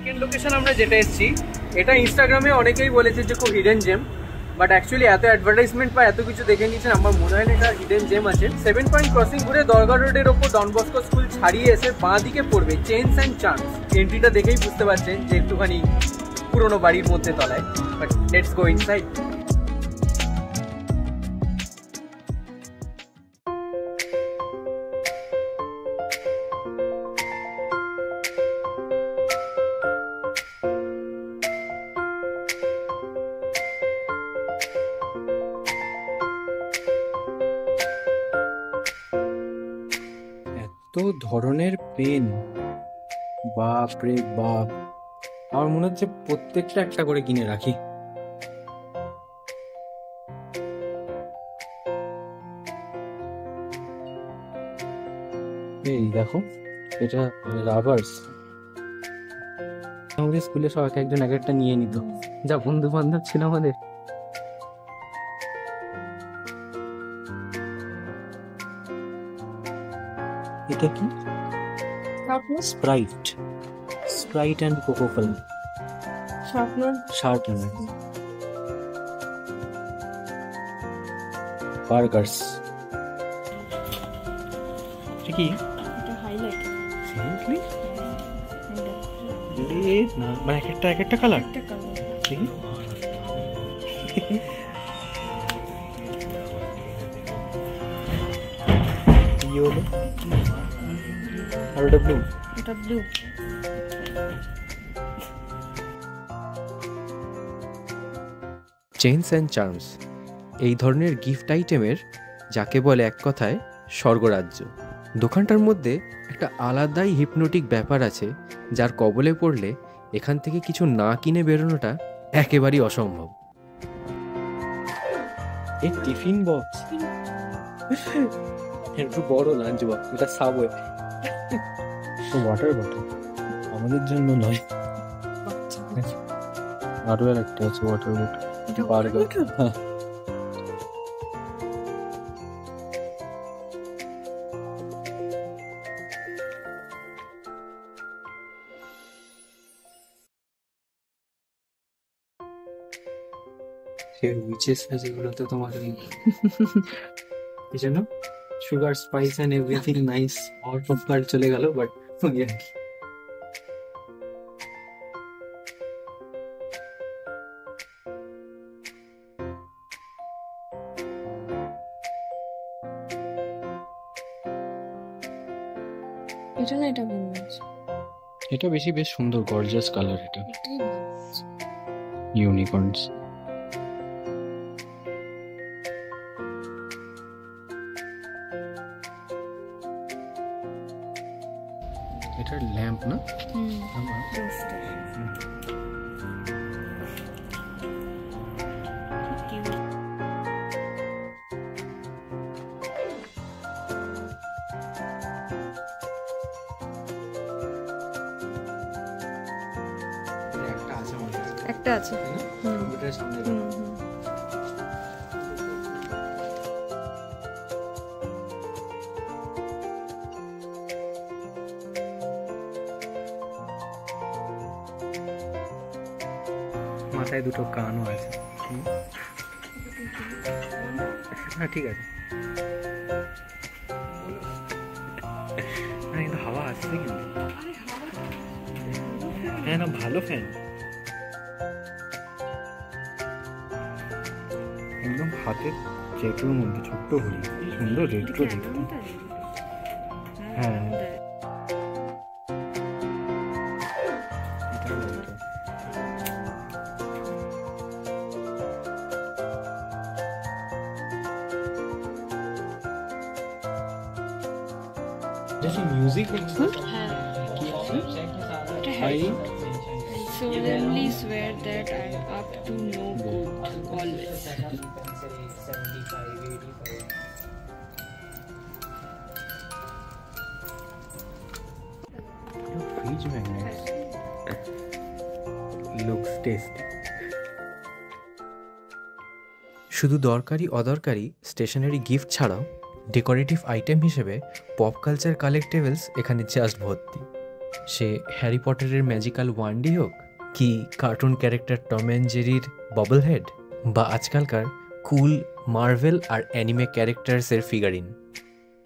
Second location আমরা যেটা এসেছি, এটা ইনস্টাগ্রামে অনেকেই বলেছে যে খুব হিডেন জেম, বাট অ্যাকচুয়ালি এত অ্যাডভার্টাইজমেন্ট বা এত কিছু দেখে নিয়েছেন, আমার মনে হয় না এটা হিডেন জেম আছে। 7 পয়েন্ট ক্রসিং ঘুরে দরগা রোডের ওপর ডন বস্কো স্কুল ছাড়িয়ে এসে বাঁ দিকে পড়বে চেঞ্জ অ্যান্ড চান্স। এন্ট্রিটা দেখেই বুঝতে পারছেন যে একটুখানি পুরোনো বাড়ির মধ্যে তলায়, বাট লেটস গো ইনসাইড। ধরনের পেন, বাপ রে বাপ, আমার মনে হচ্ছে প্রত্যেকটা একটা করে কিনে রাখি। এই দেখো, এটা রাবার্স। আমাদের স্কুলে সব একজন এক একটা নিয়ে নিত, যা বন্ধু বান্ধব ছিল আমাদের। এটা কি? Sprite, Sprite and Coca Cola sharpener. Burgers. এটা কি? এটা হাইলাইট। সিরিয়াসলি? না মানে এক একটা কালার। ঠিক ইয়েলো আর এটা ব্লু। এটা ব্লু। চেইনস অ্যান্ড চার্মস এই ধরনের গিফট আইটেমের যাকে বলে এক কথায় স্বর্গরাজ্য। দোকানটার মধ্যে একটা আলাদাই হিপনোটিক ব্যাপার আছে, যার কবলে পড়লে এখান থেকে কিছু না কিনে বেরোনোটা একেবারেই অসম্ভব। এই টিফিন বক্স, একটু বড় লাঞ্চ বক্স, এটা সাবওয়ে। ওয়াটার বটল আমাদের জন্য নয়, আরো একটা আছে ওয়াটার বটল। বার্গার, হ্যাঁ। উইচেস যেগুলোতে তোমার এই জন্য sugar, spice and everything nice out of card চলে গেল, বাট এটা না, এটা ভালো আছে। এটা বেশি বেশ সুন্দর, গর্জিয়াস কালার। এটা ইউনিকর্নস। এটা ল্যাম্প না? একটা আছে। মাথায় দুটো কানও আছে। হ্যাঁ ঠিক আছে, কিন্তু হাওয়া আসছে কিন্তু। হ্যাঁ না, ভালো ফ্যান, একদম হাতের চেটোর মধ্যে ছোট্ট ঘড়ি, সুন্দর রেট্রো দেখতে। হ্যাঁ মিউজিক হচ্ছে। solemnly swear that I'm up to no good always. Fridge magnets looks tasty. শুধু দরকারি অদরকারি স্টেশনারি গিফট ছাড়াও ডেকোরেটিভ আইটেম হিসেবে পপ কালচার কালেক্টেবলস এখানে জাস্ট ভর্তি। সে হ্যারি পটারের ম্যাজিক্যাল ওয়ান্ডি হোক, কি কার্টুন ক্যারেক্টার টম অ্যান্ড জেরির ববল হেড, বা আজকালকার কুল মার্ভেল আর অ্যানিমে ক্যারেক্টার্সের ফিগারিন।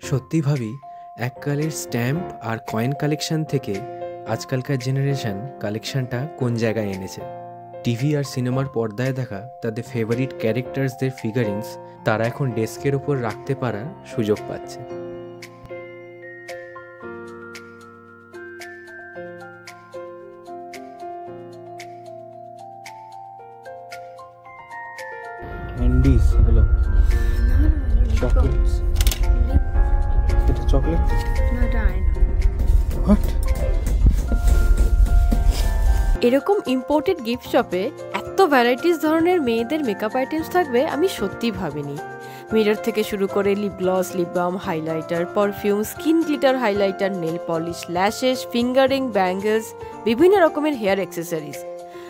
সত্যি ভাবি এককালের স্ট্যাম্প আর কয়েন কালেকশন থেকে আজকালকার জেনারেশন কালেকশনটা কোন জায়গায় এনেছে। টিভি আর সিনেমার পর্দায় দেখা তাদের ফেভারিট ক্যারেক্টার্সদের ফিগারিনস তারা এখন ডেস্কের ওপর রাখতে পারার সুযোগ পাচ্ছে। ক্যান্ডিস হলো চকলেটস, এটা চকলেট হোয়াট? এরকম ইম্পোর্টেড গিফট শপে এত ভ্যারাইটিস ধরনের মেয়েদের মেকআপ আইটেমস থাকবে আমি সত্যিই ভাবিনি। মিরর থেকে শুরু করে lip gloss, lip balm, highlighter, perfume, skin glitter highlighter, nail polish, lashes, finger ring, bangles, বিভিন্ন রকমের হেয়ার অ্যাক্সেসরিজ,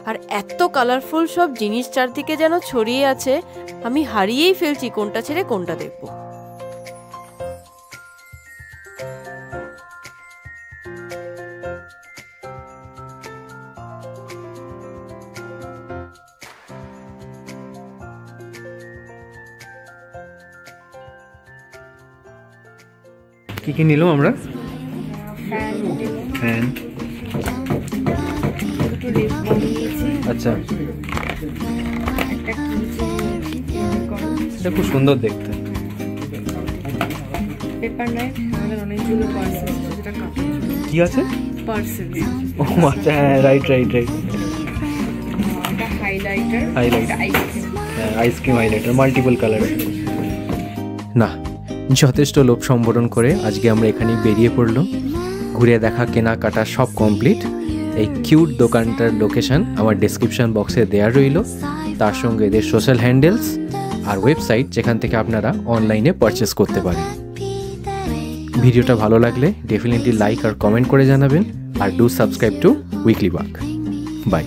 আর এত কালারফুল সব জিনিস চারদিকে যেন ছড়িয়ে আছে, আমি হারিয়েই ফেলছি কোনটা ছেড়ে কোনটা দেখবো। কি কি নিলাম আমরা? ফ্যান, আচ্ছা, এটা খুব সুন্দর দেখতে। পেপার নাইফ, আমাদের অনেকগুলো পার্সেল যেটা কাপড় কি আছে? পার্সেল। ও আচ্ছা, হ্যাঁ, রাইট। এটা highlighter, ice cream highlighter, multiple colour. না, যথেষ্ট লোভ সম্বরণ করে আজকে আমরা এখানেই বেরিয়ে পড়লো। ঘুরে দেখা, কেনাকাটা সব কমপ্লিট। এই কিউট দোকানটার লোকেশন আমার ডেসক্রিপশন বক্সে দেওয়া রইল, তার সঙ্গে এদের সোশ্যাল হ্যান্ডেলস আর ওয়েবসাইট যেখান থেকে আপনারা অনলাইনে পারচেস করতে পারেন। ভিডিওটা ভালো লাগলে ডেফিনেটলি লাইক আর কমেন্ট করে জানাবেন, আর do subscribe to weekly walk. By.